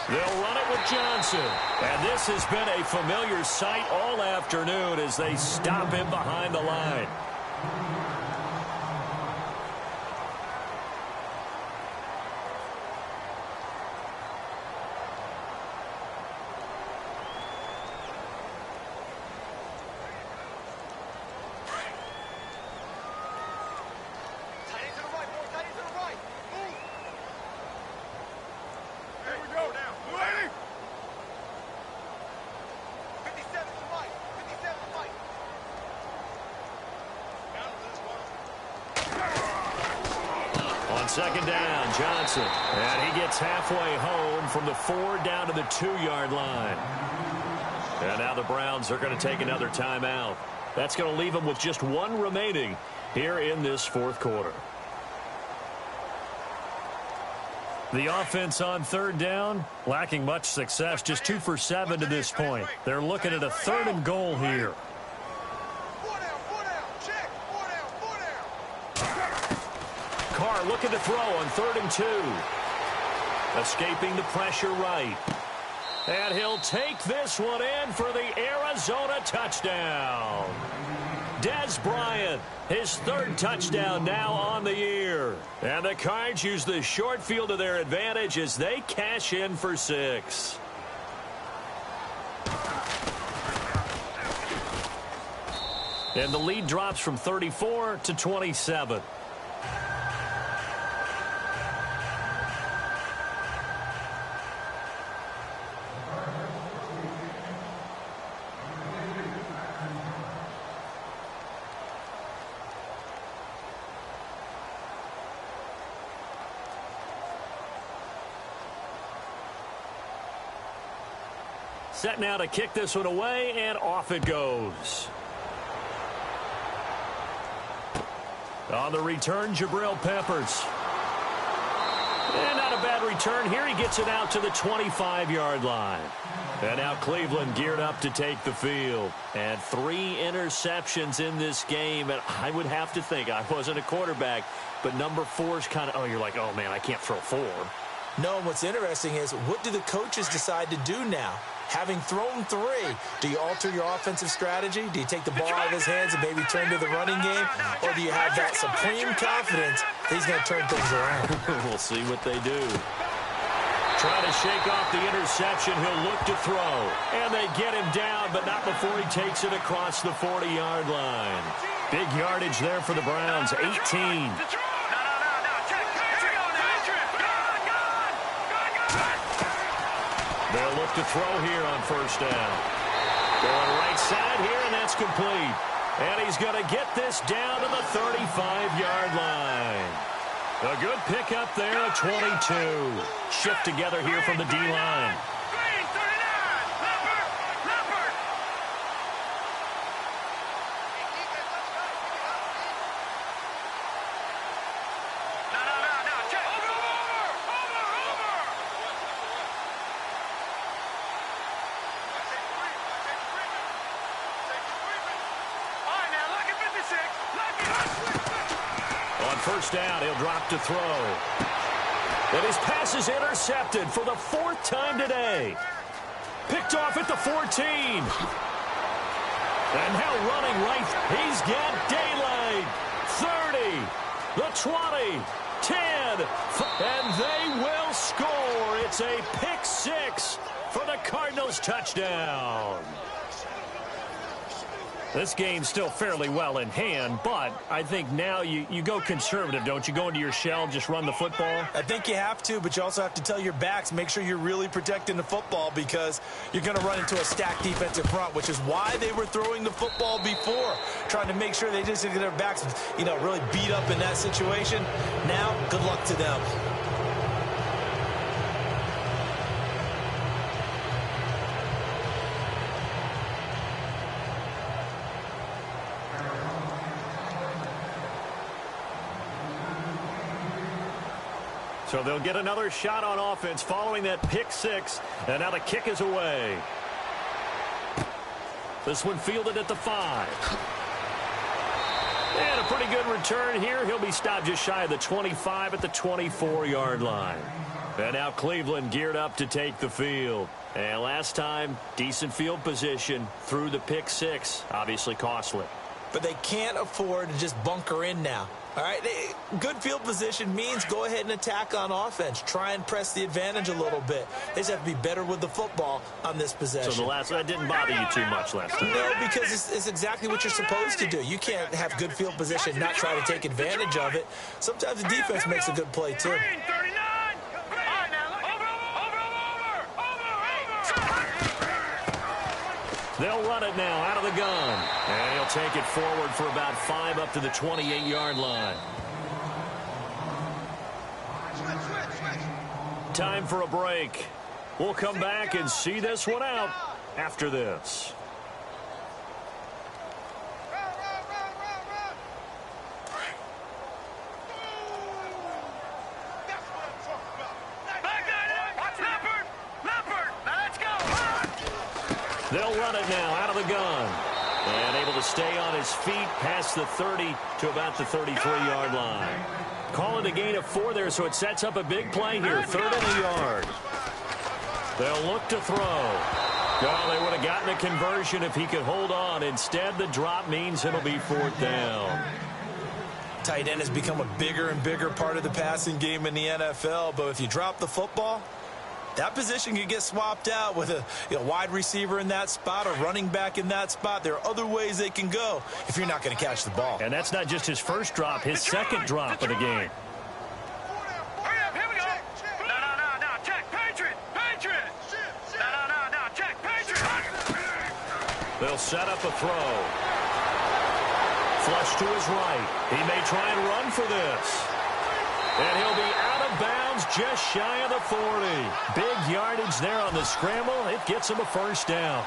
They'll run it with Johnson. And this has been a familiar sight all afternoon as they stop him behind the line. On second down, Johnson. And he gets halfway home from the 4 down to the 2-yard line. And now the Browns are going to take another timeout. That's going to leave them with just 1 remaining here in this 4th quarter. The offense on 3rd down, lacking much success, just 2 for 7 to this point. They're looking at a 3rd and goal here. Carr looking to throw on 3rd and 2. Escaping the pressure right. And he'll take this one in for the Arizona touchdown. Dez Bryant, his 3rd touchdown now on the year. And the Cards use the short field to their advantage as they cash in for 6. And the lead drops from 34 to 27. Set now to kick this one away, and off it goes. On the return, Jabril Peppers. And not a bad return here. He gets it out to the 25-yard line. And now Cleveland geared up to take the field. And 3 interceptions in this game. And I would have to think, I wasn't a quarterback, but number 4 is kind of, oh, you're like, oh, man, I can't throw 4. No, what's interesting is, what do the coaches decide to do now? Having thrown 3, do you alter your offensive strategy? Do you take the ball out of his hands and maybe turn to the running game? Or do you have that supreme confidence that he's going to turn things around? We'll see what they do. Trying to shake off the interception. He'll look to throw. And they get him down, but not before he takes it across the 40-yard line. Big yardage there for the Browns, 18. They'll look to throw here on 1st down. Going right side here, and that's complete. And he's going to get this down to the 35-yard line. A good pickup there at 22. Shift together here from the D-line. First down, he'll drop to throw. And his pass is intercepted for the 4th time today. Picked off at the 14. And now running right, he's got daylight. 30, the 20, 10, and they will score. It's a pick 6 for the Cardinals touchdown. This game's still fairly well in hand, but I think now you go conservative, don't you? Go into your shell, just run the football? I think you have to, but you also have to tell your backs, make sure you're really protecting the football because you're going to run into a stacked defensive front, which is why they were throwing the football before, trying to make sure they just get their backs, really beat up in that situation. Now, good luck to them. So they'll get another shot on offense following that pick 6. And now the kick is away. This one fielded at the 5. And a pretty good return here. He'll be stopped just shy of the 25 at the 24-yard line. And now Cleveland geared up to take the field. And last time, decent field position through the pick 6. Obviously costly. But they can't afford to just bunker in now. All right, good field position means go ahead and attack on offense. Try and press the advantage a little bit. They just have to be better with the football on this possession. So that didn't bother you too much last time? No, because it's exactly what you're supposed to do. You can't have good field position and not try to take advantage of it. Sometimes the defense makes a good play, too. They'll run it now out of the gun. And he'll take it forward for about 5 up to the 28-yard line. Time for a break. We'll come back and see this one out after this. They'll run it now out of the gun. And able to stay on his feet past the 30 to about the 33-yard line. Call it a gain of 4 there, so it sets up a big play here. 3rd and a yard. They'll look to throw. Well, they would have gotten a conversion if he could hold on. Instead, the drop means it'll be 4th down. Tight end has become a bigger and bigger part of the passing game in the NFL, but if you drop the football, that position can get swapped out with a wide receiver in that spot, a running back in that spot. There are other ways they can go if you're not going to catch the ball. And that's not just his first drop, his second drop of the game. Hurry up, here we go. No, check, Patriot. No, check, Patriot. They'll set up a throw. Flush to his right. He may try and run for this. And he'll be out of bounds just shy of the 40. Big yardage there on the scramble. It gets him a 1st down.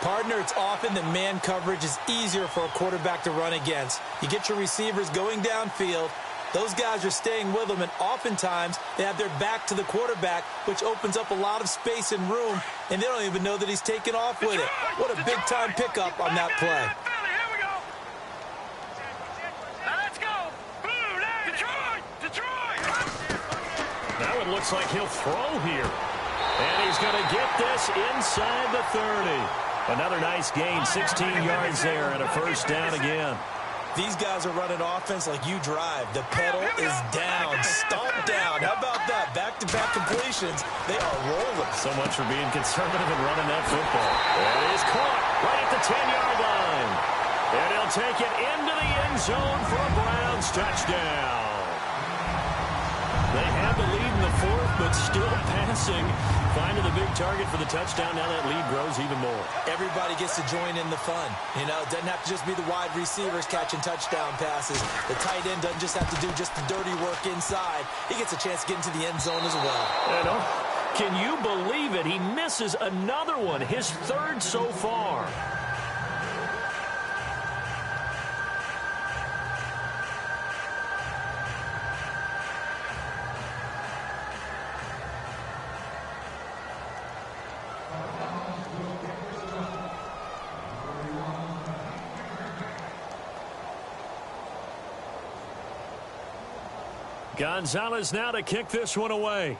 Partner, it's often that man coverage is easier for a quarterback to run against. You get your receivers going downfield. Those guys are staying with them, and oftentimes they have their back to the quarterback, which opens up a lot of space and room, and they don't even know that he's taken off with it. What a big-time pickup on that play. Now it looks like he'll throw here. And he's going to get this inside the 30. Another nice gain, 16 yards there, and a 1st down again. These guys are running offense like you drive. The pedal is down, stomp down. How about that? Back-to-back completions. They are rolling. So much for being conservative and running that football. That is caught right at the 10-yard line. And he'll take it into the end zone for a Browns touchdown. They have the lead in the 4th, but still passing. Finding the big target for the touchdown. Now that lead grows even more. Everybody gets to join in the fun. You know, it doesn't have to just be the wide receivers catching touchdown passes. The tight end doesn't just have to do just the dirty work inside. He gets a chance to get into the end zone as well. Can you believe it? He misses another one, his 3rd so far. Gonzalez now to kick this one away.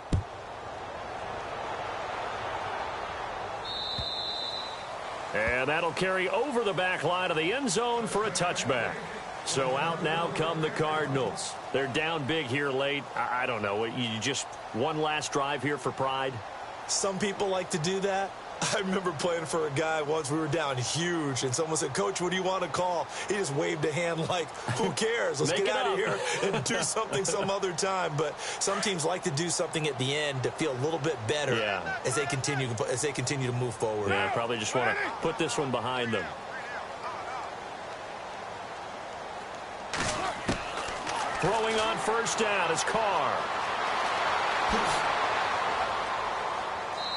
And that'll carry over the back line of the end zone for a touchback. So out now come the Cardinals. They're down big here late. I don't know. You just one last drive here for pride? Some people like to do that. I remember playing for a guy once. We were down huge, and someone said, "Coach, what do you want to call?" He just waved a hand like, who cares? Let's get out of here and do something some other time. But some teams like to do something at the end to feel a little bit better as they continue to move forward. Yeah, probably just want to put this one behind them. Throwing on 1st down is Carr.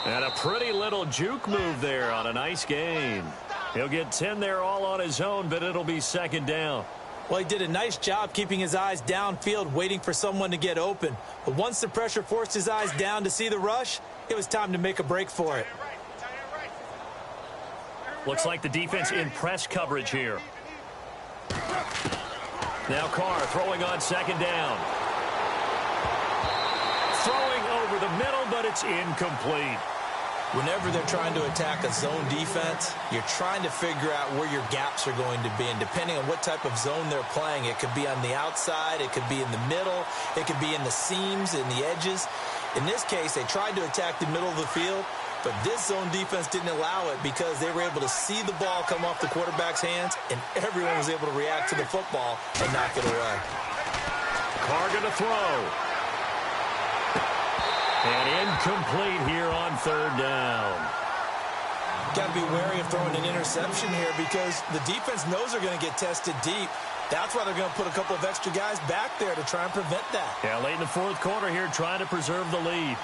And a pretty little juke move there on a nice gain. He'll get 10 there all on his own, but it'll be 2nd down. Well, he did a nice job keeping his eyes downfield, waiting for someone to get open. But once the pressure forced his eyes down to see the rush, it was time to make a break for it. Looks like the defense in press coverage here. Now Carr throwing on 2nd down. Throwing over the middle, but it's incomplete. Whenever they're trying to attack a zone defense, you're trying to figure out where your gaps are going to be. And depending on what type of zone they're playing, it could be on the outside, it could be in the middle, it could be in the seams and the edges. In this case, they tried to attack the middle of the field, but this zone defense didn't allow it because they were able to see the ball come off the quarterback's hands, and everyone was able to react to the football and knock it away. Carr going to throw. And incomplete here on 3rd down. Got to be wary of throwing an interception here because the defense knows they're going to get tested deep. That's why they're going to put a couple of extra guys back there to try and prevent that. Yeah, late in the 4th quarter here, trying to preserve the lead.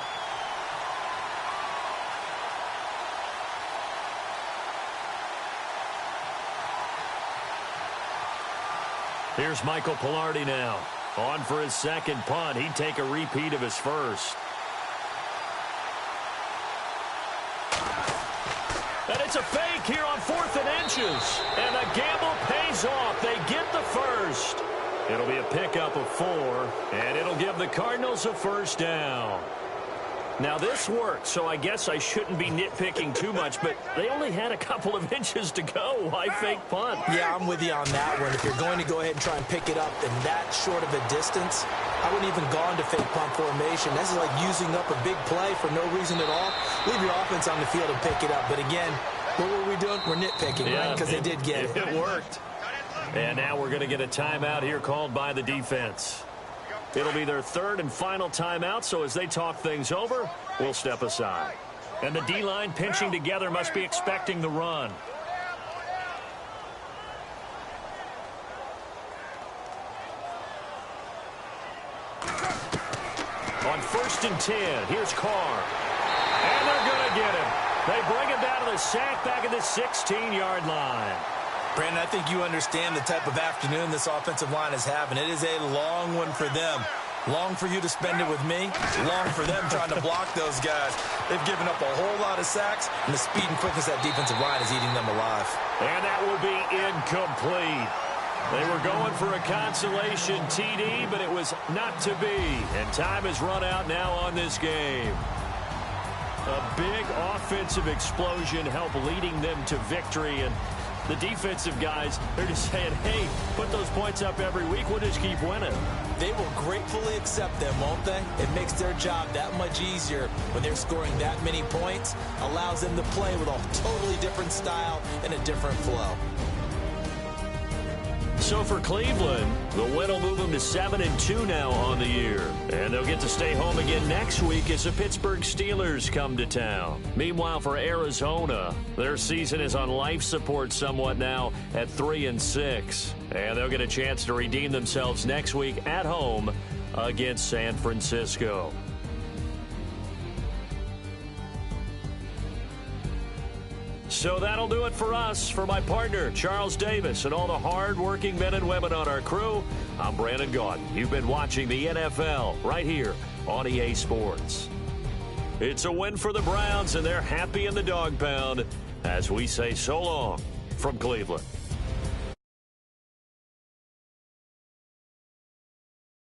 Here's Michael Pilardi now. On for his second punt. He'd take a repeat of his first. And it's a fake here on 4th and inches. And the gamble pays off. They get the first. It'll be a pickup of 4, and it'll give the Cardinals a first down. Now, this worked, so I guess I shouldn't be nitpicking too much, but they only had a couple of inches to go. Why fake punt? Yeah, I'm with you on that one. If you're going to go ahead and try and pick it up in that short of a distance, I wouldn't even gone to fake punt formation. This is like using up a big play for no reason at all. Leave your offense on the field and pick it up. But again, what were we doing? We're nitpicking, right? Because they did get it. It worked. And now we're going to get a timeout here called by the defense. It'll be their third and final timeout, so as they talk things over, we'll step aside. And the D-line pinching together must be expecting the run. On 1st and 10, here's Carr. And they're going to get him. They bring him down to the sack back at the 16-yard line. Brandon, I think you understand the type of afternoon this offensive line is having. It is a long one for them. Long for you to spend it with me. Long for them trying to block those guys. They've given up a whole lot of sacks, and the speed and quickness of that defensive line is eating them alive. And that will be incomplete. They were going for a consolation TD, but it was not to be. And time has run out now on this game. A big offensive explosion helped leading them to victory, and the defensive guys, they're just saying, hey, put those points up every week. We'll just keep winning. They will gratefully accept them, won't they? It makes their job that much easier when they're scoring that many points. Allows them to play with a totally different style and a different flow. So for Cleveland, the win will move them to 7-2 now on the year. And they'll get to stay home again next week as the Pittsburgh Steelers come to town. Meanwhile, for Arizona, their season is on life support somewhat now at 3-6. And they'll get a chance to redeem themselves next week at home against San Francisco. So that'll do it for us. For my partner, Charles Davis, and all the hard-working men and women on our crew, I'm Brandon Gaudin. You've been watching the NFL right here on EA Sports. It's a win for the Browns, and they're happy in the dog pound as we say so long from Cleveland.